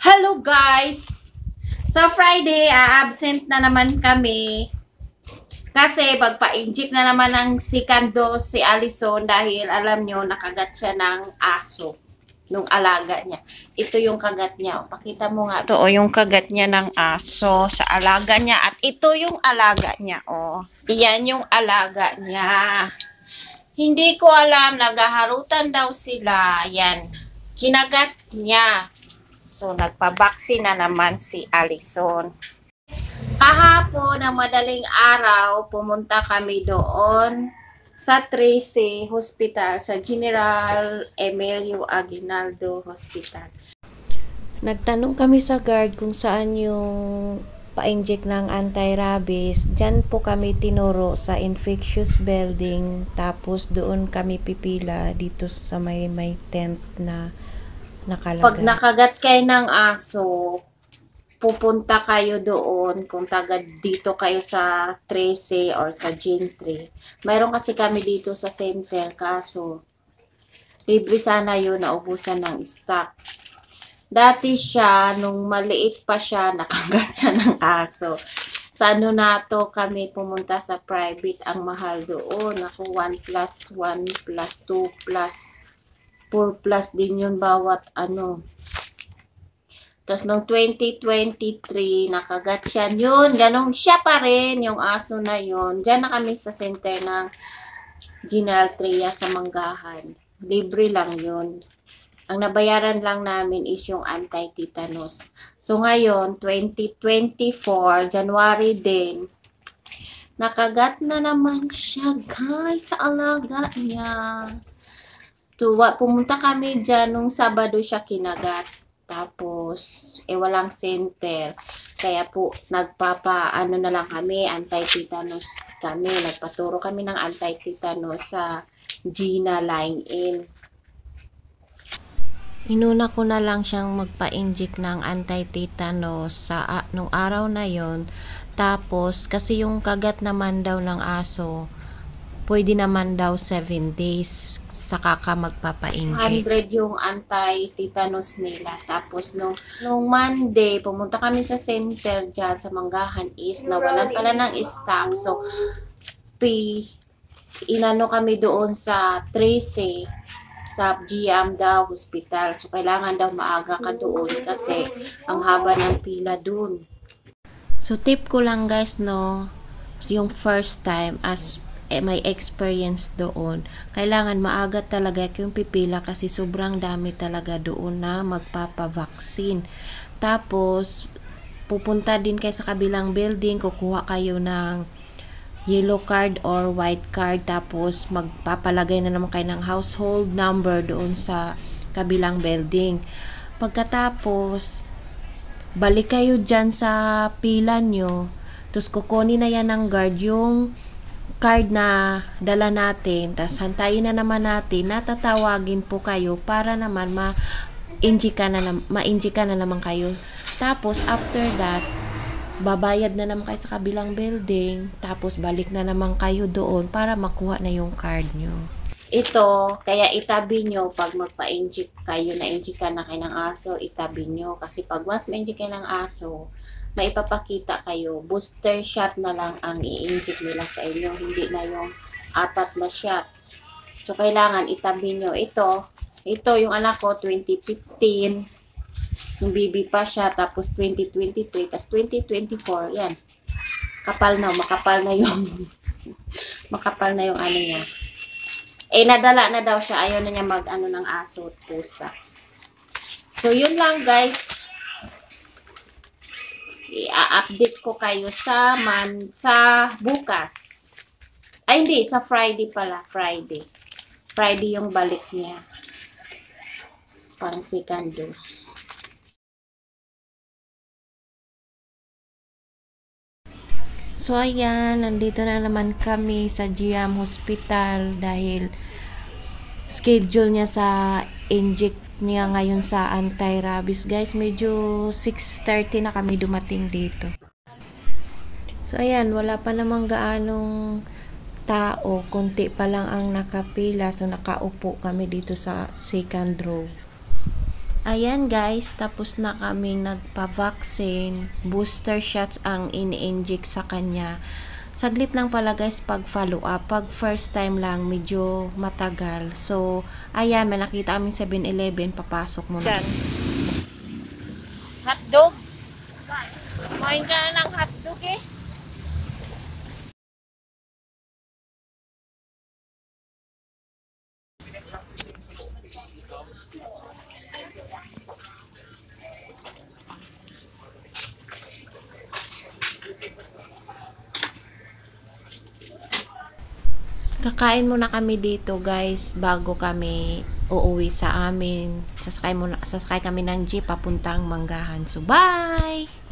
Hello guys! Sa Friday, absent na naman kami. Kasi magpa-inject na naman ng second dose si Allison dahil alam nyo, nakagat siya ng aso nung alaga niya. Ito yung kagat niya. O, pakita mo nga. Ito yung kagat niya ng aso sa alaga niya. At ito yung alaga niya. O, iyan yung alaga niya. Hindi ko alam, nagaharutan daw sila. Yan. Kinagat niya. So, nagpa-vaccine na naman si Allison. Kahapon, ng madaling araw, pumunta kami doon sa Tracy Hospital, sa General Emilio Aguinaldo Hospital. Nagtanong kami sa guard kung saan yung pa-inject ng anti-rabies. Diyan po kami tinuro sa infectious building. Tapos doon kami pipila dito sa may tent na nakalagay. Pag nakagat kayo ng aso, pupunta kayo doon kung taga dito kayo sa 13 or sa Gentry. Mayroon kasi kami dito sa center, kaso libre sana yun, naubusan ng stock. Dati siya, nung maliit pa siya, nakagat siya ng aso. Sa ano na to kami pumunta sa private, ang mahal doon. Ako 1 plus 1 plus 2 plus 4 plus din yun bawat ano. Tapos nung 2023, nakagat siya yun. Ganong siya pa rin, yung aso na yun. Diyan na kami sa center ng General Tria sa Manggahan. Libre lang yun. Ang nabayaran lang namin is yung anti-tetanus. So ngayon, 2024, January din, nakagat na naman siya, guys, sa alaga niya. Pumunta kami dyan nung Sabado siya kinagat. Tapos, walang center. Kaya po, ano na lang kami, anti-tetanus kami. Nagpaturo kami ng anti-tetanus sa Gina Line-In. Inuna ko na lang siyang magpa-inject ng anti-tetanus nung araw na yon. Tapos, kasi yung kagat naman daw ng aso, pwede naman daw 7 days saka ka magpapa-inject. 100 yung anti-tetanus nila. Tapos nung Monday, pumunta kami sa center dyan sa Manggahan is nawalan pala ng stock. So, inano kami doon sa 13 sa GM daw hospital. So, kailangan daw maaga ka doon kasi ang haba ng pila doon. So, tip ko lang guys, no, yung first time as may experience doon, kailangan maaga talaga yung pipila kasi sobrang dami talaga doon na magpapavaccine. Tapos, pupunta din kayo sa kabilang building, kukuha kayo ng yellow card or white card, tapos magpapalagay na naman kayo ng household number doon sa kabilang building. Pagkatapos, balik kayo dyan sa pila nyo, tapos kukunin na yan ng guard yung card na dala natin, tapos hantayin na naman natin, natatawagin po kayo para naman ma-inject na naman kayo. Tapos after that, babayad na naman kayo sa kabilang building, tapos balik na naman kayo doon para makuha na yung card nyo. Ito, kaya itabi nyo pag magpa-inject kayo, na-inject ka na kayo ng aso, itabi nyo. Kasi pag once ma-inject kayo ng aso, maipapakita kayo, booster shot na lang ang i-inject nila sa inyo, hindi na yung 4 na shot. So, kailangan itabi nyo. Ito yung anak ko, 2015, yung baby pa siya, tapos 2023, tapos 2024, yan. Makapal na yung, makapal na yung ano niya. Nadala na daw siya, ayaw na niya mag-ano ng aso at pusa. So, yun lang guys. I-update ko kayo sa bukas. Ay, hindi. Sa Friday pala. Friday yung balik niya. Pang second dose. So, ayan. Nandito na naman kami sa GM Hospital dahil schedule niya sa inject niya ngayon sa anti-rabies. Guys, medyo 6:30 na kami dumating dito. So, ayan, wala pa namang gaanong tao. Kunti pa lang ang nakapila. So, nakaupo kami dito sa second row. Ayan guys, tapos na kaming nagpa-vaccine. Booster shots ang ini-inject sa kanya. Saglit lang pala guys pag follow up. Pag first time lang, medyo matagal. So, ayan, may nakita kaming 7-Eleven. Papasok muna. Diyan. Hotdog? Kumain ka na ng hotdog eh. Kakain muna kami dito guys bago kami uuwi sa amin. Sasakay kami ng jeep papuntang Manggahan. So bye!